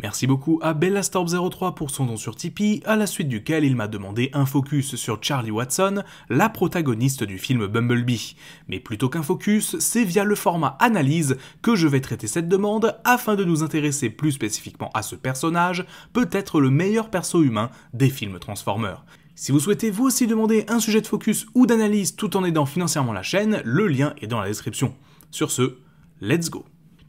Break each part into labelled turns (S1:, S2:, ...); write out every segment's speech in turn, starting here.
S1: Merci beaucoup à Bellastorp03 pour son don sur Tipeee, à la suite duquel il m'a demandé un focus sur Charlie Watson, la protagoniste du film Bumblebee. Mais plutôt qu'un focus, c'est via le format analyse que je vais traiter cette demande afin de nous intéresser plus spécifiquement à ce personnage, peut-être le meilleur perso humain des films Transformers. Si vous souhaitez vous aussi demander un sujet de focus ou d'analyse tout en aidant financièrement la chaîne, le lien est dans la description. Sur ce, let's go!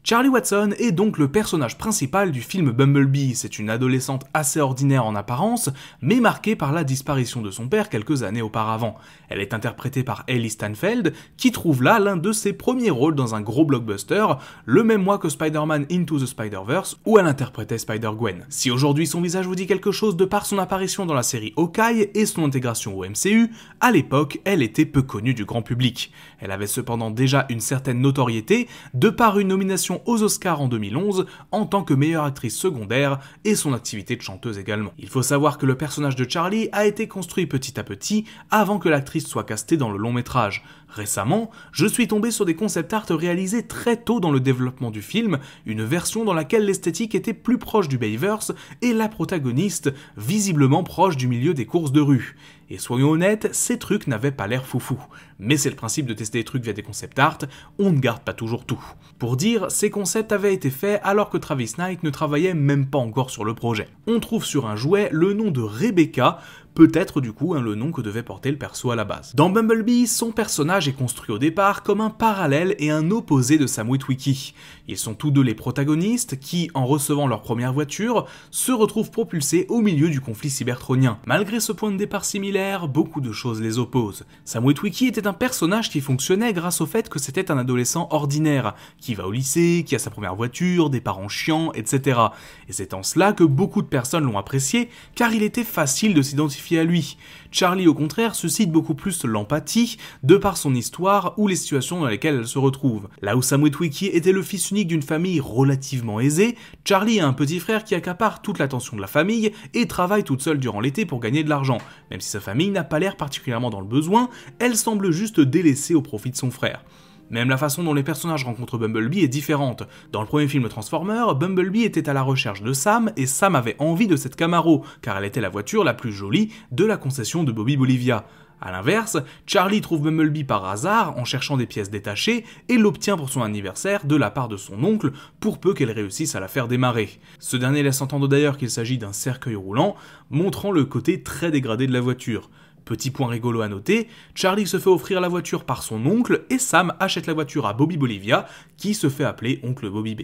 S1: Charlie Watson est donc le personnage principal du film Bumblebee. C'est une adolescente assez ordinaire en apparence, mais marquée par la disparition de son père quelques années auparavant. Elle est interprétée par Hailee Steinfeld, qui trouve là l'un de ses premiers rôles dans un gros blockbuster, le même mois que Spider-Man Into the Spider-Verse, où elle interprétait Spider-Gwen. Si aujourd'hui son visage vous dit quelque chose de par son apparition dans la série Hawkeye et son intégration au MCU, à l'époque, elle était peu connue du grand public. Elle avait cependant déjà une certaine notoriété, de par une nomination aux Oscars en 2011 en tant que meilleure actrice secondaire et son activité de chanteuse également. Il faut savoir que le personnage de Charlie a été construit petit à petit avant que l'actrice soit castée dans le long métrage. Récemment, je suis tombé sur des concept art réalisés très tôt dans le développement du film, une version dans laquelle l'esthétique était plus proche du Bayverse et la protagoniste visiblement proche du milieu des courses de rue. Et soyons honnêtes, ces trucs n'avaient pas l'air foufou. Mais c'est le principe de tester des trucs via des concept art, on ne garde pas toujours tout. Pour dire, ces concepts avaient été faits alors que Travis Knight ne travaillait même pas encore sur le projet. On trouve sur un jouet le nom de Rebecca, peut-être du coup le nom que devait porter le perso à la base. Dans Bumblebee, son personnage est construit au départ comme un parallèle et un opposé de Sam Witwicky. Ils sont tous deux les protagonistes qui, en recevant leur première voiture, se retrouvent propulsés au milieu du conflit cybertronien. Malgré ce point de départ similaire, beaucoup de choses les opposent. Sam Witwicky était un personnage qui fonctionnait grâce au fait que c'était un adolescent ordinaire, qui va au lycée, qui a sa première voiture, des parents chiants, etc. Et c'est en cela que beaucoup de personnes l'ont apprécié, car il était facile de s'identifier à lui. Charlie, au contraire, suscite beaucoup plus l'empathie, de par son histoire ou les situations dans lesquelles elle se retrouve. Là où Sam Witwicky était le fils unique d'une famille relativement aisée, Charlie a un petit frère qui accapare toute l'attention de la famille et travaille toute seule durant l'été pour gagner de l'argent. Même si sa famille n'a pas l'air particulièrement dans le besoin, elle semble juste délaissée au profit de son frère. Même la façon dont les personnages rencontrent Bumblebee est différente. Dans le premier film Transformers, Bumblebee était à la recherche de Sam et Sam avait envie de cette Camaro, car elle était la voiture la plus jolie de la concession de Bobby Bolivia. A l'inverse, Charlie trouve Bumblebee par hasard en cherchant des pièces détachées et l'obtient pour son anniversaire de la part de son oncle pour peu qu'elle réussisse à la faire démarrer. Ce dernier laisse entendre d'ailleurs qu'il s'agit d'un cercueil roulant, montrant le côté très dégradé de la voiture. Petit point rigolo à noter, Charlie se fait offrir la voiture par son oncle et Sam achète la voiture à Bobby Bolivia, qui se fait appeler Oncle Bobby B.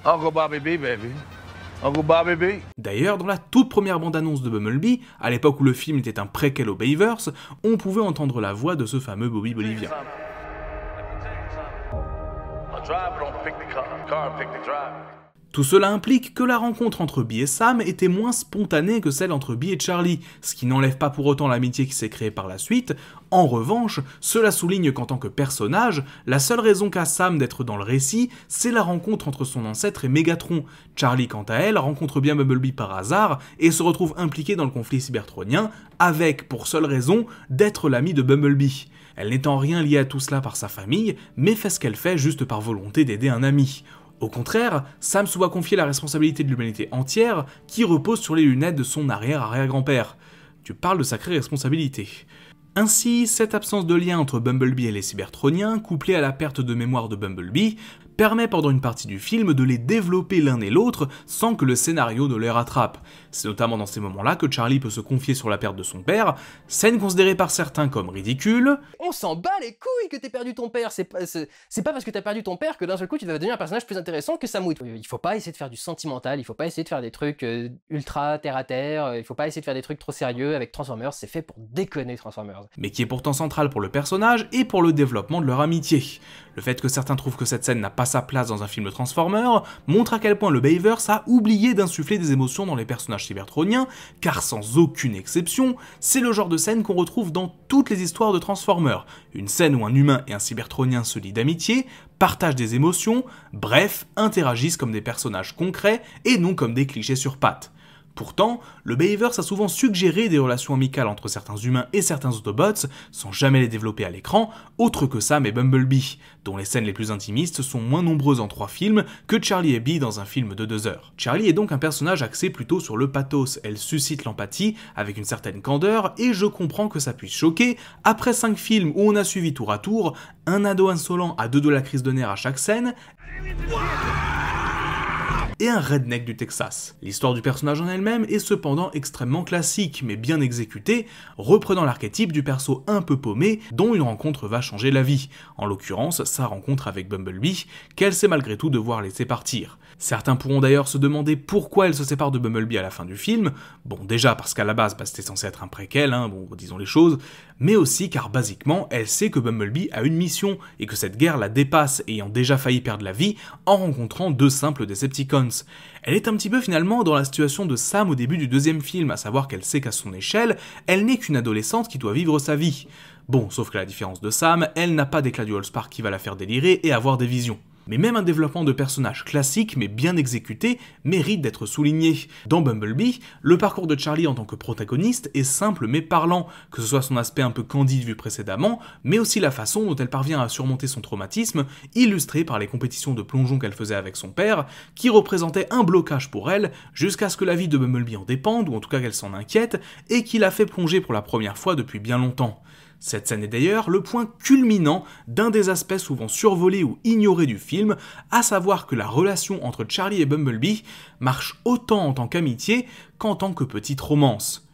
S2: Uncle Bobby B, baby. Uncle Bobby B.
S1: D'ailleurs, dans la toute première bande-annonce de Bumblebee, à l'époque où le film était un préquel au Bayverse, on pouvait entendre la voix de ce fameux Bobby Bolivia. Tout cela implique que la rencontre entre Bee et Sam était moins spontanée que celle entre Bee et Charlie, ce qui n'enlève pas pour autant l'amitié qui s'est créée par la suite. En revanche, cela souligne qu'en tant que personnage, la seule raison qu'a Sam d'être dans le récit, c'est la rencontre entre son ancêtre et Megatron. Charlie, quant à elle, rencontre bien Bumblebee par hasard et se retrouve impliquée dans le conflit cybertronien, avec pour seule raison d'être l'amie de Bumblebee. Elle n'est en rien liée à tout cela par sa famille, mais fait ce qu'elle fait juste par volonté d'aider un ami. Au contraire, Sam se voit confier la responsabilité de l'humanité entière qui repose sur les lunettes de son arrière-arrière-grand-père. Tu parles de sacrée responsabilité. Ainsi, cette absence de lien entre Bumblebee et les cybertroniens, couplée à la perte de mémoire de Bumblebee, permet pendant une partie du film de les développer l'un et l'autre sans que le scénario ne les rattrape. C'est notamment dans ces moments-là que Charlie peut se confier sur la perte de son père, scène considérée par certains comme ridicule.
S3: On s'en bat les couilles que t'aies perdu ton père, c'est pas parce que t'as perdu ton père que d'un seul coup tu vas devenir un personnage plus intéressant que Sam Witwicky. Il faut pas essayer de faire du sentimental, il faut pas essayer de faire des trucs ultra terre-à-terre, il faut pas essayer de faire des trucs trop sérieux avec Transformers, c'est fait pour déconner Transformers.
S1: Mais qui est pourtant central pour le personnage et pour le développement de leur amitié. Le fait que certains trouvent que cette scène n'a pas sa place dans un film de Transformers montre à quel point le Bayverse a oublié d'insuffler des émotions dans les personnages cybertroniens, car sans aucune exception, c'est le genre de scène qu'on retrouve dans toutes les histoires de Transformers. Une scène où un humain et un cybertronien se lient d'amitié, partagent des émotions, bref, interagissent comme des personnages concrets et non comme des clichés sur pattes. Pourtant, le Bayverse a souvent suggéré des relations amicales entre certains humains et certains Autobots, sans jamais les développer à l'écran, autre que Sam et Bumblebee, dont les scènes les plus intimistes sont moins nombreuses en 3 films que Charlie et Bee dans un film de 2 heures. Charlie est donc un personnage axé plutôt sur le pathos, elle suscite l'empathie avec une certaine candeur, et je comprends que ça puisse choquer, après 5 films où on a suivi tour à tour, un ado insolent à 2 de la crise de nerfs à chaque scène, et un redneck du Texas. L'histoire du personnage en elle-même est cependant extrêmement classique, mais bien exécutée, reprenant l'archétype du perso un peu paumé, dont une rencontre va changer la vie, en l'occurrence sa rencontre avec Bumblebee, qu'elle sait malgré tout devoir laisser partir. Certains pourront d'ailleurs se demander pourquoi elle se sépare de Bumblebee à la fin du film, bon déjà parce qu'à la base c'était censé être un préquel, bon disons les choses, mais aussi car basiquement elle sait que Bumblebee a une mission, et que cette guerre la dépasse, ayant déjà failli perdre la vie en rencontrant 2 simples Decepticons. Elle est un petit peu finalement dans la situation de Sam au début du 2e film, à savoir qu'elle sait qu'à son échelle, elle n'est qu'une adolescente qui doit vivre sa vie. Bon, sauf que la différence de Sam, elle n'a pas d'éclat du Allspark qui va la faire délirer et avoir des visions. Mais même un développement de personnage classique mais bien exécuté mérite d'être souligné. Dans Bumblebee, le parcours de Charlie en tant que protagoniste est simple mais parlant, que ce soit son aspect un peu candide vu précédemment, mais aussi la façon dont elle parvient à surmonter son traumatisme, illustré par les compétitions de plongeon qu'elle faisait avec son père, qui représentaient un blocage pour elle, jusqu'à ce que la vie de Bumblebee en dépende, ou en tout cas qu'elle s'en inquiète, et qui l'a fait plonger pour la première fois depuis bien longtemps. Cette scène est d'ailleurs le point culminant d'un des aspects souvent survolés ou ignorés du film, à savoir que la relation entre Charlie et Bumblebee marche autant en tant qu'amitié qu'en tant que petite romance.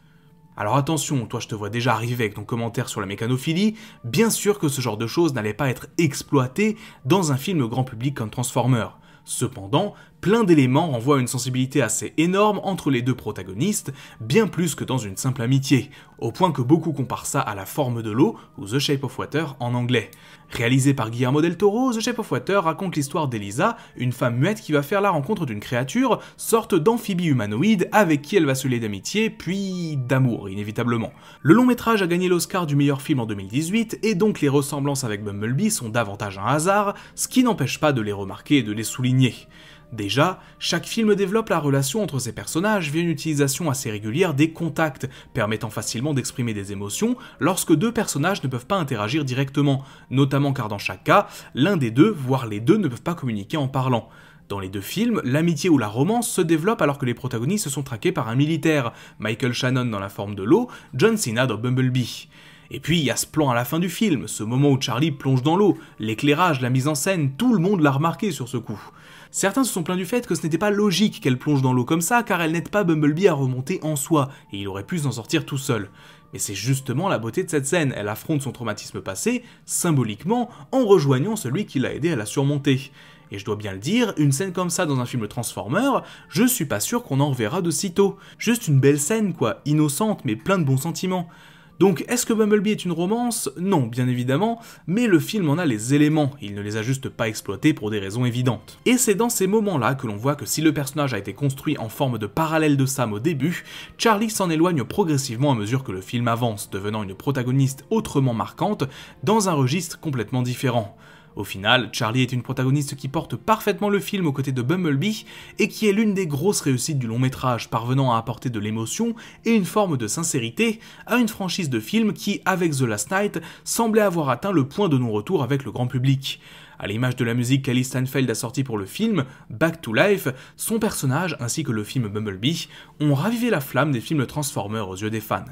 S1: Alors attention, toi je te vois déjà arriver avec ton commentaire sur la mécanophilie, bien sûr que ce genre de choses n'allait pas être exploité dans un film grand public comme Transformers. Cependant, plein d'éléments renvoient à une sensibilité assez énorme entre les 2 protagonistes, bien plus que dans une simple amitié, au point que beaucoup comparent ça à La Forme de l'eau, ou The Shape of Water en anglais. Réalisé par Guillermo del Toro, The Shape of Water raconte l'histoire d'Elisa, une femme muette qui va faire la rencontre d'une créature, sorte d'amphibie humanoïde avec qui elle va se lier d'amitié, puis d'amour, inévitablement. Le long métrage a gagné l'Oscar du meilleur film en 2018, et donc les ressemblances avec Bumblebee sont davantage un hasard, ce qui n'empêche pas de les remarquer et de les souligner. Déjà, chaque film développe la relation entre ces personnages via une utilisation assez régulière des contacts, permettant facilement d'exprimer des émotions lorsque 2 personnages ne peuvent pas interagir directement, notamment car dans chaque cas, l'un des 2, voire les 2, ne peuvent pas communiquer en parlant. Dans les 2 films, l'amitié ou la romance se développe alors que les protagonistes sont traqués par un militaire, Michael Shannon dans La Forme de l'eau, John Cena dans Bumblebee. Et puis il y a ce plan à la fin du film, ce moment où Charlie plonge dans l'eau, l'éclairage, la mise en scène, tout le monde l'a remarqué sur ce coup. Certains se sont plaints du fait que ce n'était pas logique qu'elle plonge dans l'eau comme ça, car elle n'aide pas Bumblebee à remonter en soi, et il aurait pu s'en sortir tout seul. Mais c'est justement la beauté de cette scène, elle affronte son traumatisme passé, symboliquement, en rejoignant celui qui l'a aidé à la surmonter. Et je dois bien le dire, une scène comme ça dans un film Transformers, je suis pas sûr qu'on en reverra de sitôt. Juste une belle scène quoi, innocente mais plein de bons sentiments. Donc, est-ce que Bumblebee est une romance? Non, bien évidemment, mais le film en a les éléments, il ne les a juste pas exploités pour des raisons évidentes. Et c'est dans ces moments-là que l'on voit que si le personnage a été construit en forme de parallèle de Sam au début, Charlie s'en éloigne progressivement à mesure que le film avance, devenant une protagoniste autrement marquante, dans un registre complètement différent. Au final, Charlie est une protagoniste qui porte parfaitement le film aux côtés de Bumblebee et qui est l'une des grosses réussites du long métrage, parvenant à apporter de l'émotion et une forme de sincérité à une franchise de films qui, avec The Last Night, semblait avoir atteint le point de non-retour avec le grand public. À l'image de la musique qu'Alice Steinfeld a sortie pour le film, Back to Life, son personnage ainsi que le film Bumblebee ont ravivé la flamme des films Transformers aux yeux des fans.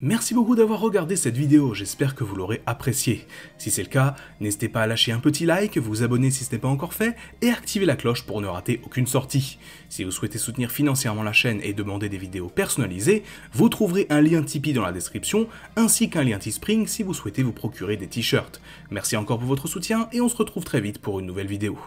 S1: Merci beaucoup d'avoir regardé cette vidéo, j'espère que vous l'aurez appréciée. Si c'est le cas, n'hésitez pas à lâcher un petit like, vous abonner si ce n'est pas encore fait, et activer la cloche pour ne rater aucune sortie. Si vous souhaitez soutenir financièrement la chaîne et demander des vidéos personnalisées, vous trouverez un lien Tipeee dans la description, ainsi qu'un lien Teespring si vous souhaitez vous procurer des t-shirts. Merci encore pour votre soutien, et on se retrouve très vite pour une nouvelle vidéo.